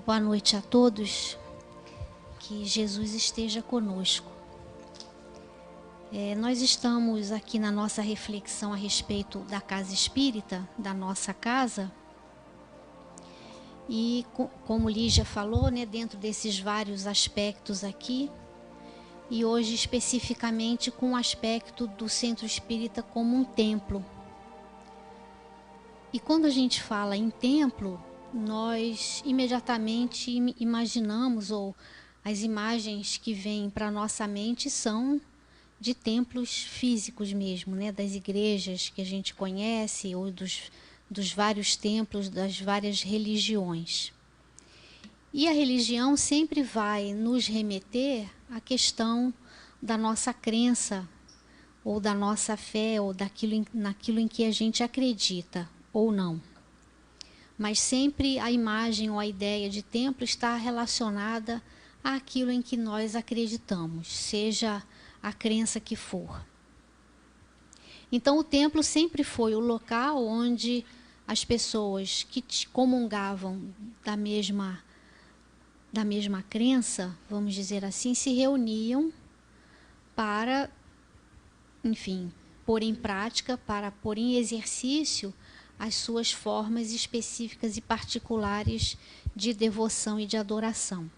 Boa noite a todos, que Jesus esteja conosco. Nós estamos aqui na nossa reflexão a respeito da casa espírita, da nossa casa, e como Lígia falou, dentro desses vários aspectos aqui, e hoje especificamente com o aspecto do centro espírita como um templo. E quando a gente fala em templo, nós imediatamente imaginamos, ou as imagens que vêm para a nossa mente são de templos físicos mesmo, das igrejas que a gente conhece, ou dos vários templos das várias religiões. E a religião sempre vai nos remeter à questão da nossa crença, ou da nossa fé, ou naquilo em que a gente acredita, ou não. Mas sempre a imagem ou a ideia de templo está relacionada àquilo em que nós acreditamos, seja a crença que for. Então o templo sempre foi o local onde as pessoas que comungavam da mesma crença, vamos dizer assim, se reuniam para, enfim, pôr em prática, para pôr em exercício as suas formas específicas e particulares de devoção e de adoração.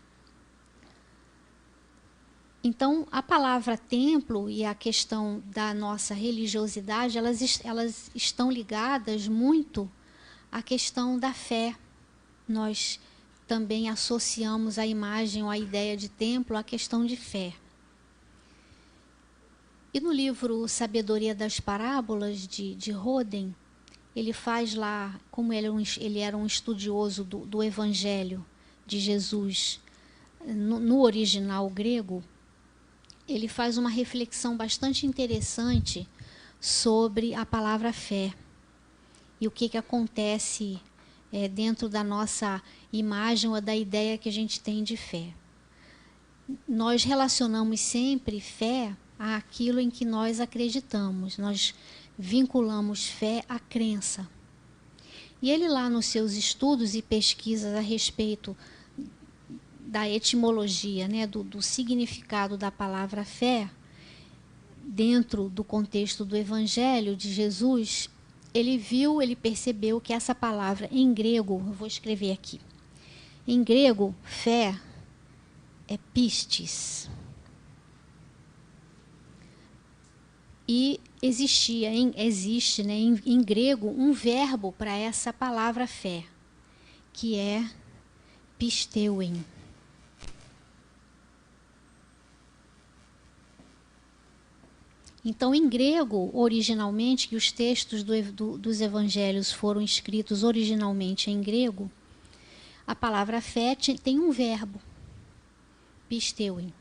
Então, a palavra templo e a questão da nossa religiosidade, elas estão ligadas muito à questão da fé. Nós também associamos a imagem ou a ideia de templo à questão de fé. E no livro Sabedoria das Parábolas, de Roden, ele faz lá, como ele era um estudioso do Evangelho de Jesus, no original grego, ele faz uma reflexão bastante interessante sobre a palavra fé e o que acontece dentro da nossa imagem ou da ideia que a gente tem de fé. Nós relacionamos sempre fé àquilo em que nós acreditamos, nós vinculamos fé à crença. E ele lá nos seus estudos e pesquisas a respeito da etimologia, do significado da palavra fé, dentro do contexto do Evangelho de Jesus, ele percebeu que essa palavra em grego, eu vou escrever aqui, em grego, fé é pistis. E existe em grego um verbo para essa palavra fé, que é pisteuem. Então, em grego, originalmente, que os textos dos evangelhos foram escritos originalmente em grego, a palavra fé tem um verbo, pisteuem.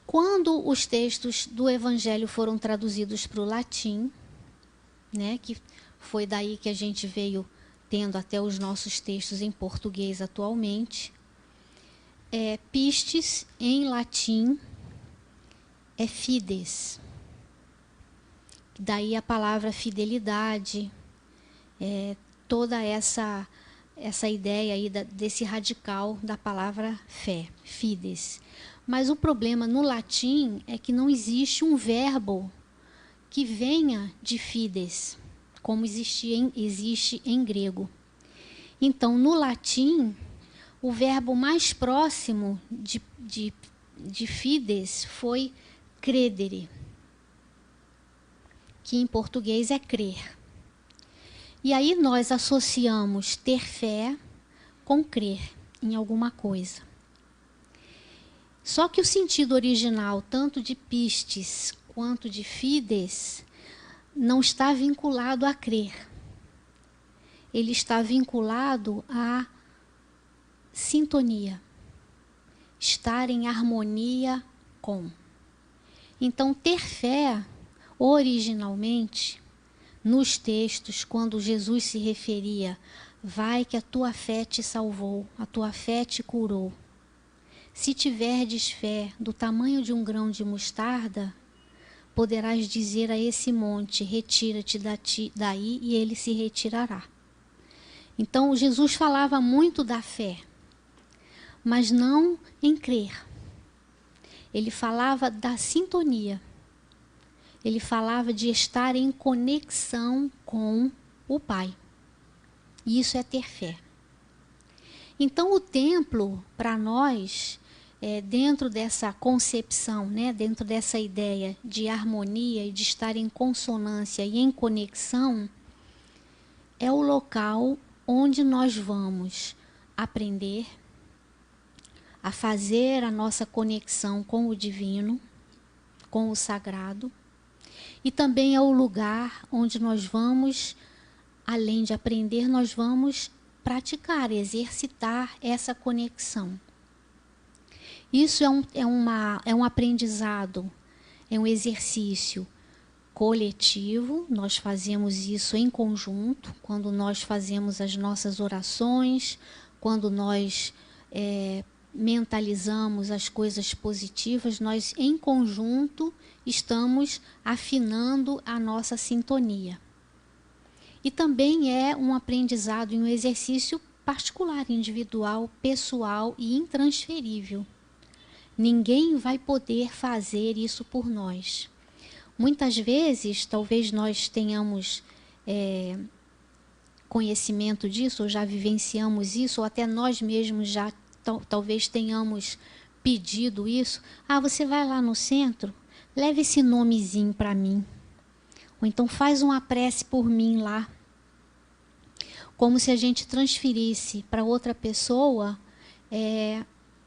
Quando os textos do Evangelho foram traduzidos para o latim, que foi daí que a gente veio tendo até os nossos textos em português atualmente, pistis em latim é fides. Daí a palavra fidelidade, toda essa ideia aí desse radical da palavra fé, fides. Mas o problema no latim é que não existe um verbo que venha de fides, como existe em grego. Então, no latim, o verbo mais próximo de fides foi credere, que em português é crer. E aí nós associamos ter fé com crer em alguma coisa. Só que o sentido original, tanto de pistis quanto de fides, não está vinculado a crer. Ele está vinculado à sintonia, estar em harmonia com. Então, ter fé, originalmente, nos textos, quando Jesus se referia, vai que a tua fé te salvou, a tua fé te curou. Se tiverdes fé do tamanho de um grão de mostarda, poderás dizer a esse monte, retira-te daí, e ele se retirará. Então, Jesus falava muito da fé, mas não em crer. Ele falava da sintonia. Ele falava de estar em conexão com o Pai. E isso é ter fé. Então, o templo, para nós, dentro dessa concepção, né, dentro dessa ideia de harmonia e de estar em consonância e em conexão, é o local onde nós vamos aprender a fazer a nossa conexão com o divino, com o sagrado, e também é o lugar onde nós vamos, além de aprender, nós vamos praticar, exercitar essa conexão. Isso é um aprendizado, é um exercício coletivo. Nós fazemos isso em conjunto, quando nós fazemos as nossas orações, quando nós mentalizamos as coisas positivas, nós em conjunto estamos afinando a nossa sintonia. E também é um aprendizado e um exercício particular, individual, pessoal e intransferível. Ninguém vai poder fazer isso por nós. Muitas vezes, talvez nós tenhamos conhecimento disso, ou já vivenciamos isso, ou até nós mesmos já talvez tenhamos pedido isso. Ah, você vai lá no centro, leve esse nomezinho para mim. Ou então faz uma prece por mim lá. Como se a gente transferisse para outra pessoa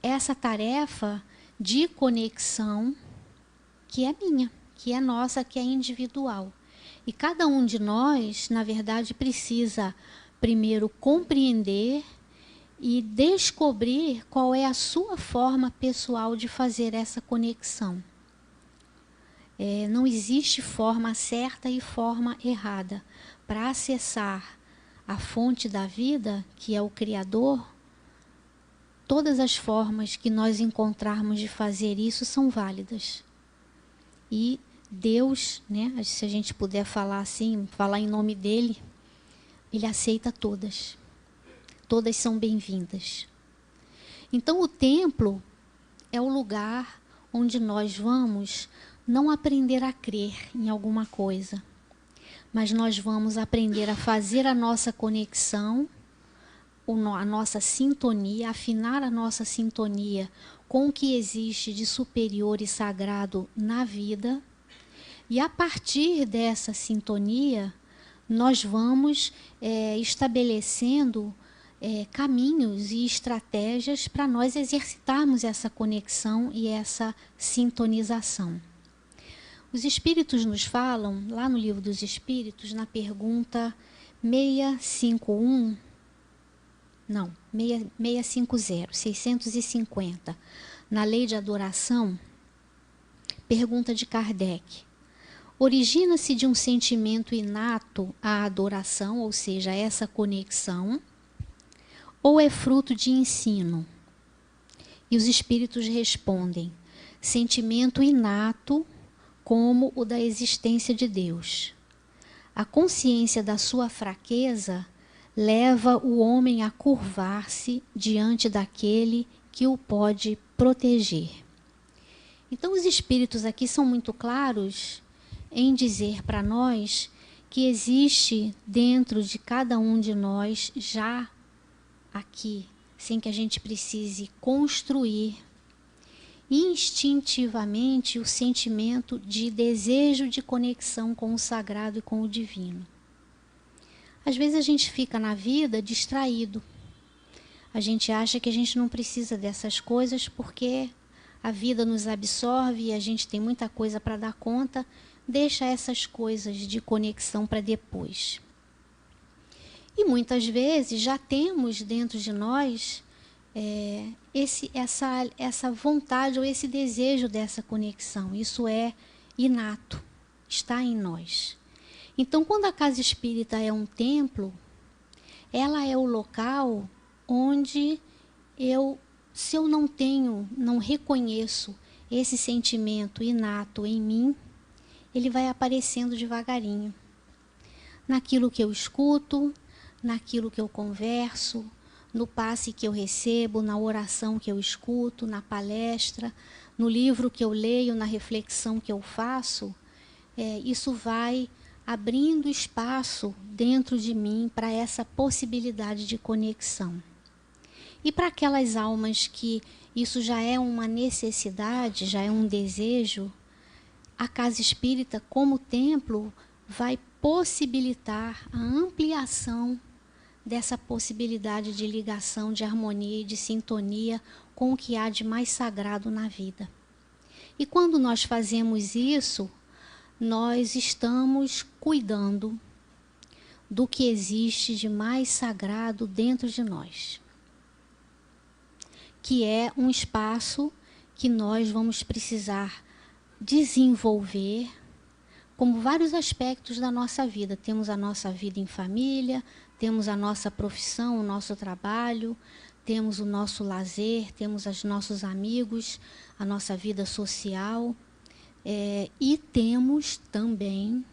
essa tarefa de conexão que é minha, que é nossa, que é individual. E cada um de nós, na verdade, precisa primeiro compreender e descobrir qual é a sua forma pessoal de fazer essa conexão. Não existe forma certa e forma errada. Para acessar a fonte da vida, que é o Criador, todas as formas que nós encontrarmos de fazer isso são válidas. E Deus, né, se a gente puder falar assim, falar em nome dele, ele aceita todas. Todas são bem-vindas. Então, o templo é o lugar onde nós vamos não aprender a crer em alguma coisa, mas nós vamos aprender a fazer a nossa conexão, a nossa sintonia, afinar a nossa sintonia com o que existe de superior e sagrado na vida. E a partir dessa sintonia, nós vamos estabelecendo caminhos e estratégias para nós exercitarmos essa conexão e essa sintonização. Os Espíritos nos falam, lá no Livro dos Espíritos, na pergunta 650, na Lei de Adoração, pergunta de Kardec: origina-se de um sentimento inato a adoração, ou seja, essa conexão, ou é fruto de ensino? E os Espíritos respondem: sentimento inato, como o da existência de Deus. A consciência da sua fraqueza leva o homem a curvar-se diante daquele que o pode proteger. Então, os Espíritos aqui são muito claros em dizer para nós que existe dentro de cada um de nós, já aqui, sem que a gente precise construir, instintivamente o sentimento de desejo de conexão com o sagrado e com o divino. Às vezes a gente fica na vida distraído. A gente acha que a gente não precisa dessas coisas porque a vida nos absorve e a gente tem muita coisa para dar conta, deixa essas coisas de conexão para depois. E muitas vezes já temos dentro de nós essa vontade ou esse desejo dessa conexão. Isso é inato, está em nós. Então, quando a casa espírita é um templo, ela é o local onde se eu não reconheço esse sentimento inato em mim, ele vai aparecendo devagarinho. Naquilo que eu escuto, naquilo que eu converso, no passe que eu recebo, na oração que eu escuto, na palestra, no livro que eu leio, na reflexão que eu faço, isso vai abrindo espaço dentro de mim para essa possibilidade de conexão. E para aquelas almas que isso já é uma necessidade, já é um desejo, a casa espírita, como templo, vai possibilitar a ampliação dessa possibilidade de ligação, de harmonia e de sintonia com o que há de mais sagrado na vida. E quando nós fazemos isso, nós estamos cuidando do que existe de mais sagrado dentro de nós, que é um espaço que nós vamos precisar desenvolver como vários aspectos da nossa vida. Temos a nossa vida em família, temos a nossa profissão, o nosso trabalho, temos o nosso lazer, temos os nossos amigos, a nossa vida social, e temos também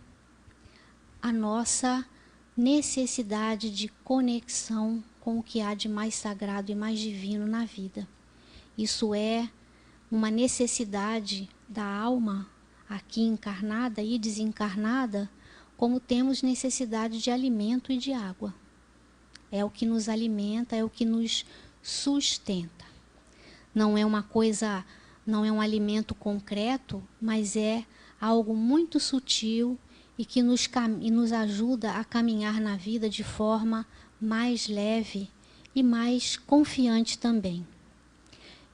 a nossa necessidade de conexão com o que há de mais sagrado e mais divino na vida. Isso é uma necessidade da alma aqui encarnada e desencarnada, como temos necessidade de alimento e de água. É o que nos alimenta, é o que nos sustenta. Não é uma coisa, não é um alimento concreto, mas é algo muito sutil e que nos ajuda a caminhar na vida de forma mais leve e mais confiante também.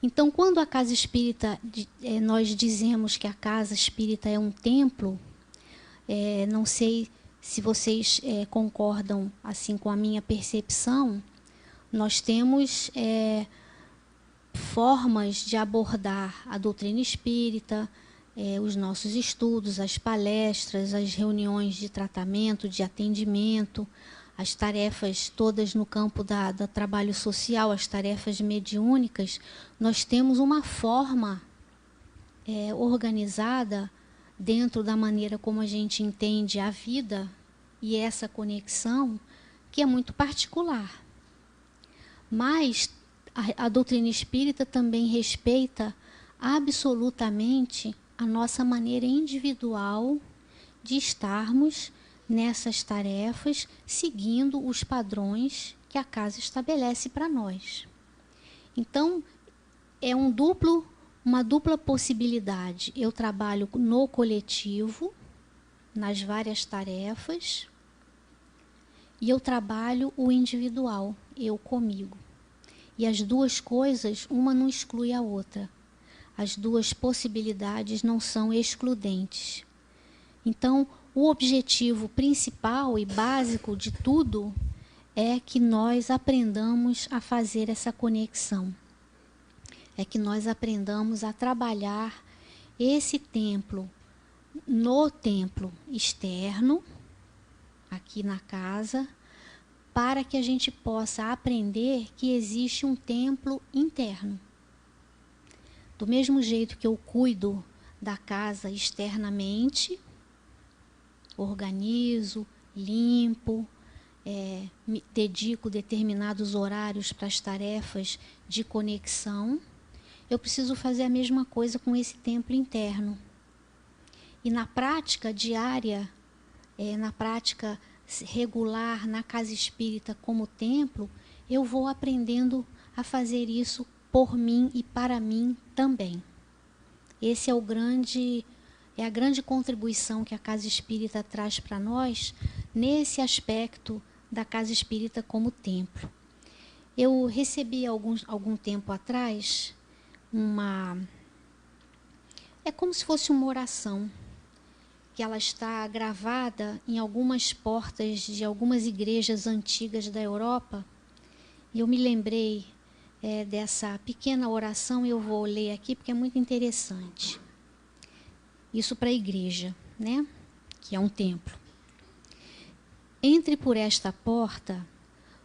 Então, quando a casa espírita, nós dizemos que a casa espírita é um templo, não sei se vocês concordam assim com a minha percepção, nós temos formas de abordar a doutrina espírita, os nossos estudos, as palestras, as reuniões de tratamento, de atendimento, as tarefas todas no campo do trabalho social, as tarefas mediúnicas. Nós temos uma forma organizada dentro da maneira como a gente entende a vida e essa conexão, que é muito particular. Mas a doutrina espírita também respeita absolutamente a nossa maneira individual de estarmos nessas tarefas, seguindo os padrões que a casa estabelece para nós. Então, é uma dupla possibilidade. Eu trabalho no coletivo, nas várias tarefas, e eu trabalho o individual, eu comigo. E as duas coisas, uma não exclui a outra. As duas possibilidades não são excludentes. Então, o objetivo principal e básico de tudo é que nós aprendamos a fazer essa conexão. É que nós aprendamos a trabalhar esse templo no templo externo, aqui na casa, para que a gente possa aprender que existe um templo interno. Do mesmo jeito que eu cuido da casa externamente, organizo, limpo, me dedico determinados horários para as tarefas de conexão, eu preciso fazer a mesma coisa com esse templo interno. E na prática diária, na prática regular, na casa espírita como templo, eu vou aprendendo a fazer isso por mim e para mim também. Esse é a grande contribuição que a casa espírita traz para nós nesse aspecto da casa espírita como templo. Eu recebi algum tempo atrás é como se fosse uma oração, que ela está gravada em algumas portas de algumas igrejas antigas da Europa, e eu me lembrei dessa pequena oração, e eu vou ler aqui porque é muito interessante. Isso para a igreja, né? Que é um templo. Entre por esta porta,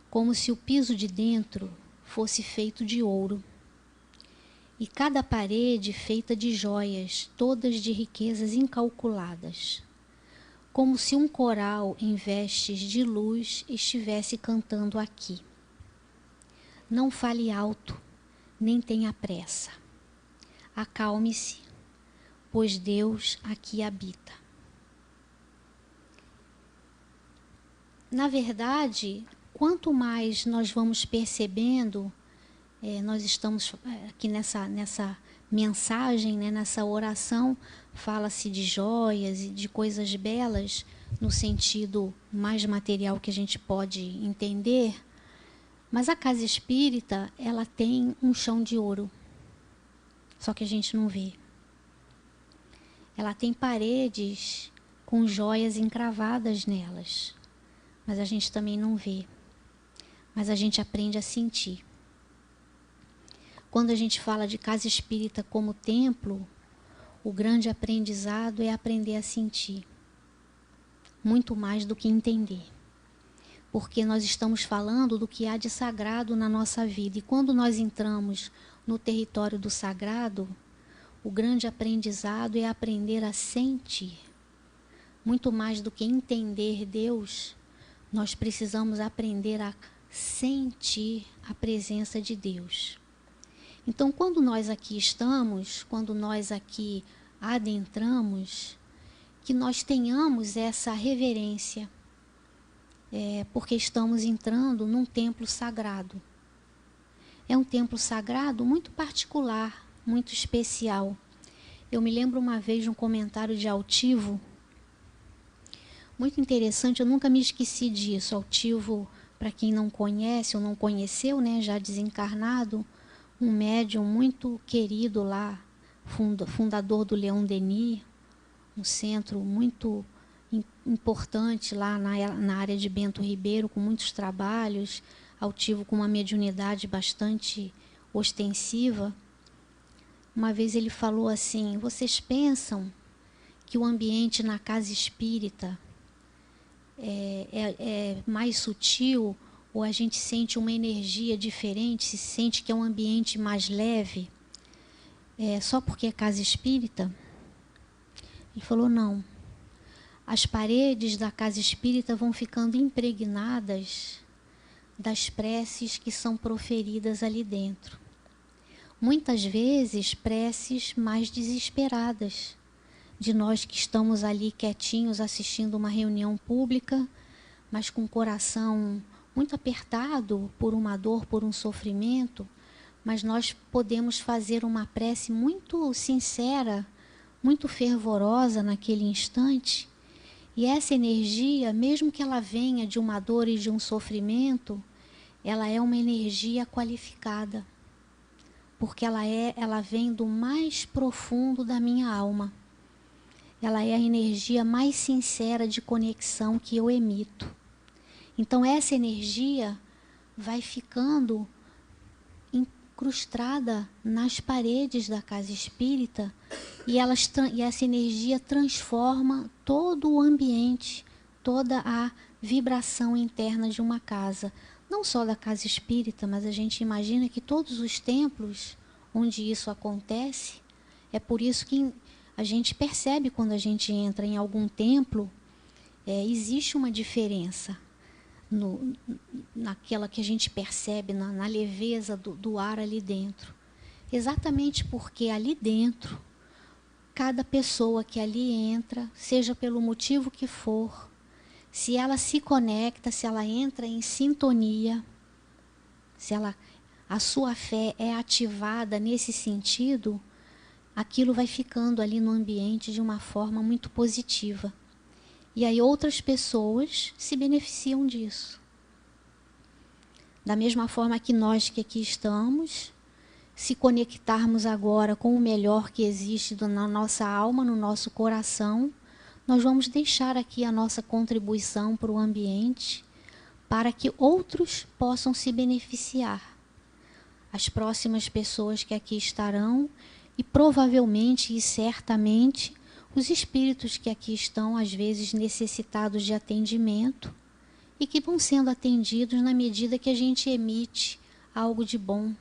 como se o piso de dentro fosse feito de ouro, e cada parede feita de joias, todas de riquezas incalculadas, como se um coral em vestes de luz estivesse cantando aqui. Não fale alto, nem tenha pressa. Acalme-se, pois Deus aqui habita. Na verdade, quanto mais nós vamos percebendo, nós estamos aqui nessa mensagem, né, nessa oração, fala-se de joias e de coisas belas, no sentido mais material que a gente pode entender, mas a casa espírita, ela tem um chão de ouro, só que a gente não vê. Ela tem paredes com joias encravadas nelas, mas a gente também não vê. Mas a gente aprende a sentir. Quando a gente fala de casa espírita como templo, o grande aprendizado é aprender a sentir, muito mais do que entender. Porque nós estamos falando do que há de sagrado na nossa vida. E quando nós entramos no território do sagrado, o grande aprendizado é aprender a sentir. Muito mais do que entender Deus, nós precisamos aprender a sentir a presença de Deus. Então, quando nós aqui estamos, quando nós aqui adentramos, que nós tenhamos essa reverência, porque estamos entrando num templo sagrado. É um templo sagrado muito particular, muito especial. Eu me lembro uma vez de um comentário de Altivo, muito interessante, eu nunca me esqueci disso. Altivo, para quem não conhece ou não conheceu, né, já desencarnado, um médium muito querido lá, fundador do Leon Denis, um centro muito importante lá na área de Bento Ribeiro, com muitos trabalhos, Altivo com uma mediunidade bastante ostensiva. Uma vez ele falou assim: vocês pensam que o ambiente na casa espírita é mais sutil, ou a gente sente uma energia diferente, se sente que é um ambiente mais leve, só porque é casa espírita? Ele falou: não. As paredes da casa espírita vão ficando impregnadas das preces que são proferidas ali dentro. Muitas vezes preces mais desesperadas, de nós que estamos ali quietinhos assistindo uma reunião pública, mas com o coração muito apertado por uma dor, por um sofrimento, mas nós podemos fazer uma prece muito sincera, muito fervorosa naquele instante, e essa energia, mesmo que ela venha de uma dor e de um sofrimento, ela é uma energia qualificada, porque ela vem do mais profundo da minha alma. Ela é a energia mais sincera de conexão que eu emito. Então essa energia vai ficando incrustada nas paredes da casa espírita e essa energia transforma todo o ambiente, toda a vibração interna de uma casa. Não só da casa espírita, mas a gente imagina que todos os templos onde isso acontece, é por isso que a gente percebe quando a gente entra em algum templo, existe uma diferença naquela que a gente percebe, na leveza do ar ali dentro. Exatamente porque ali dentro, cada pessoa que ali entra, seja pelo motivo que for, se ela se conecta, se ela entra em sintonia, a sua fé é ativada nesse sentido, aquilo vai ficando ali no ambiente de uma forma muito positiva. E aí outras pessoas se beneficiam disso. Da mesma forma que nós que aqui estamos, se conectarmos agora com o melhor que existe na nossa alma, no nosso coração, nós vamos deixar aqui a nossa contribuição para o ambiente, para que outros possam se beneficiar. As próximas pessoas que aqui estarão, e provavelmente e certamente, os espíritos que aqui estão, às vezes necessitados de atendimento, e que vão sendo atendidos na medida que a gente emite algo de bom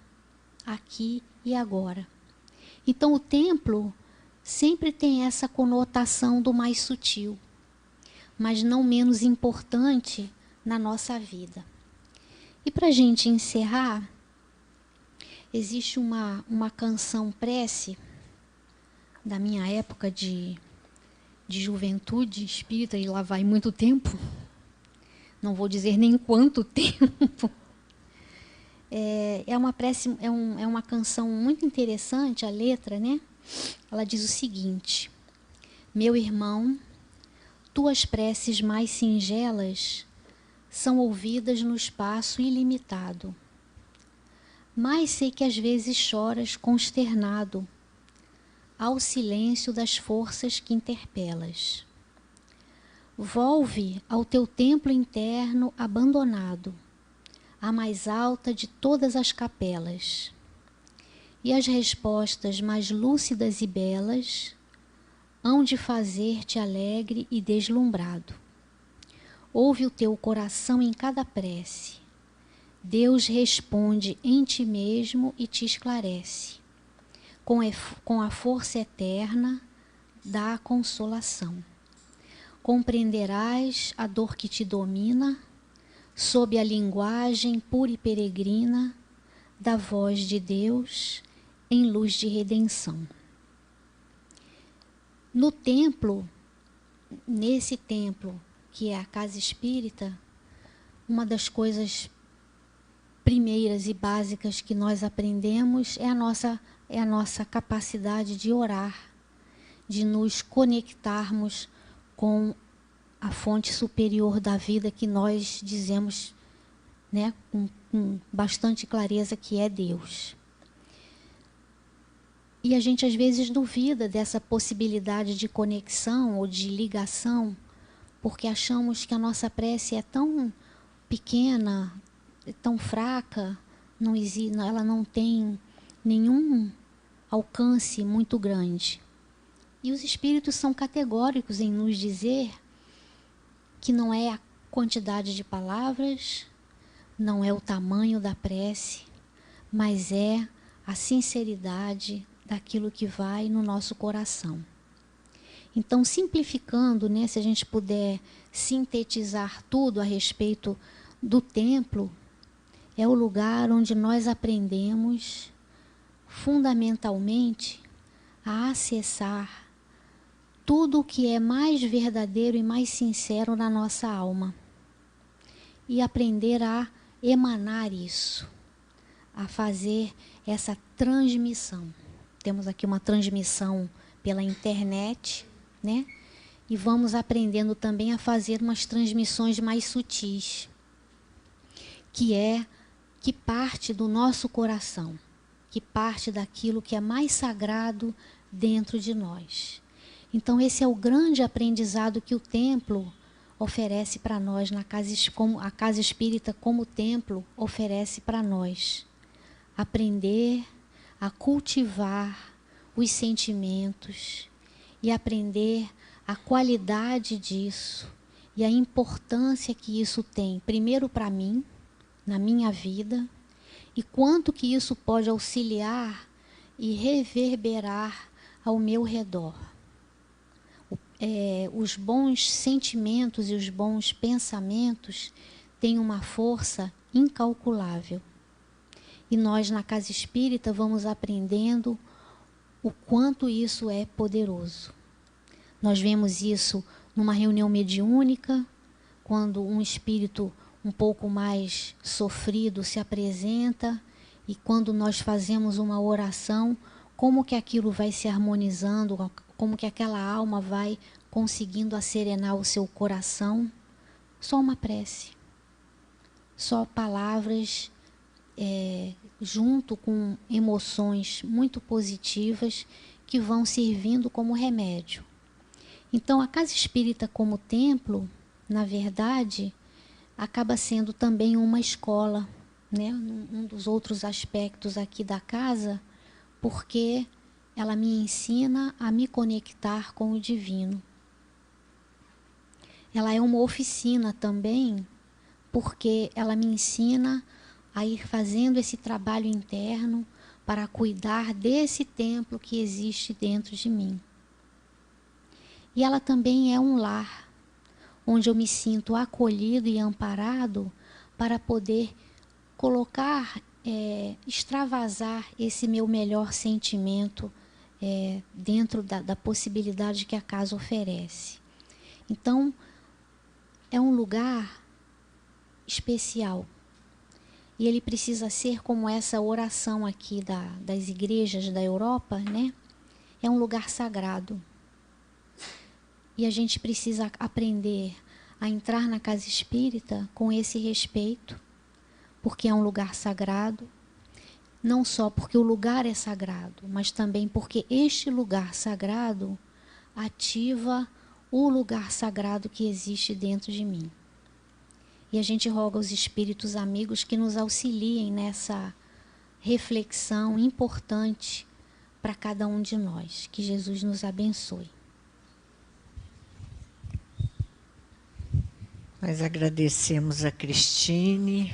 aqui e agora. Então o templo sempre tem essa conotação do mais sutil, mas não menos importante na nossa vida. E para a gente encerrar, existe uma canção prece da minha época de juventude espírita, e lá vai muito tempo, não vou dizer nem quanto tempo. É uma prece, é uma canção muito interessante, a letra, né? Ela diz o seguinte: meu irmão, tuas preces mais singelas são ouvidas no espaço ilimitado, mas sei que às vezes choras consternado ao silêncio das forças que interpelas. Volve ao teu templo interno abandonado, a mais alta de todas as capelas, e as respostas mais lúcidas e belas hão de fazer-te alegre e deslumbrado. Ouve o teu coração em cada prece. Deus responde em ti mesmo e te esclarece. Com a força eterna da consolação. Compreenderás a dor que te domina, sob a linguagem pura e peregrina da voz de Deus em luz de redenção. No templo, nesse templo que é a casa espírita, uma das coisas primeiras e básicas que nós aprendemos é a nossa capacidade de orar, de nos conectarmos com a fonte superior da vida que nós dizemos, né, com bastante clareza que é Deus. E a gente às vezes duvida dessa possibilidade de conexão ou de ligação, porque achamos que a nossa prece é tão pequena, tão fraca, ela não tem nenhum alcance muito grande. E os espíritos são categóricos em nos dizer que não é a quantidade de palavras, não é o tamanho da prece, mas é a sinceridade daquilo que vai no nosso coração. Então, simplificando, né, se a gente puder sintetizar tudo a respeito do templo, é o lugar onde nós aprendemos fundamentalmente a acessar tudo o que é mais verdadeiro e mais sincero na nossa alma e aprender a emanar isso, a fazer essa transmissão. Temos aqui uma transmissão pela internet, né? E vamos aprendendo também a fazer umas transmissões mais sutis, que parte do nosso coração, que parte daquilo que é mais sagrado dentro de nós. Então esse é o grande aprendizado que o templo oferece para nós, a casa espírita como templo oferece para nós. Aprender a cultivar os sentimentos e aprender a qualidade disso e a importância que isso tem, primeiro para mim, na minha vida, e quanto que isso pode auxiliar e reverberar ao meu redor. Os bons sentimentos e os bons pensamentos têm uma força incalculável. E nós, na casa espírita, vamos aprendendo o quanto isso é poderoso. Nós vemos isso numa reunião mediúnica, quando um espírito um pouco mais sofrido se apresenta, e quando nós fazemos uma oração, como que aquilo vai se harmonizando, como que aquela alma vai conseguindo acerenar o seu coração. Só uma prece, só palavras junto com emoções muito positivas que vão servindo como remédio. Então, a casa espírita como templo, na verdade, acaba sendo também uma escola, né? Um dos outros aspectos aqui da casa, porque ela me ensina a me conectar com o divino. Ela é uma oficina também, porque ela me ensina a ir fazendo esse trabalho interno para cuidar desse templo que existe dentro de mim. E ela também é um lar, onde eu me sinto acolhido e amparado para poder colocar extravasar esse meu melhor sentimento dentro da possibilidade que a casa oferece. Então, é um lugar especial. E ele precisa ser como essa oração aqui das igrejas da Europa, né? É um lugar sagrado. E a gente precisa aprender a entrar na casa espírita com esse respeito, porque é um lugar sagrado, não só porque o lugar é sagrado, mas também porque este lugar sagrado ativa o lugar sagrado que existe dentro de mim. E a gente roga aos espíritos amigos que nos auxiliem nessa reflexão importante para cada um de nós. Que Jesus nos abençoe. Nós agradecemos a Cristine,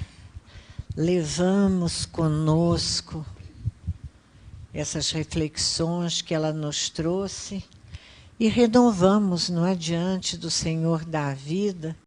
levamos conosco essas reflexões que ela nos trouxe e renovamos, não é, diante do Senhor da vida,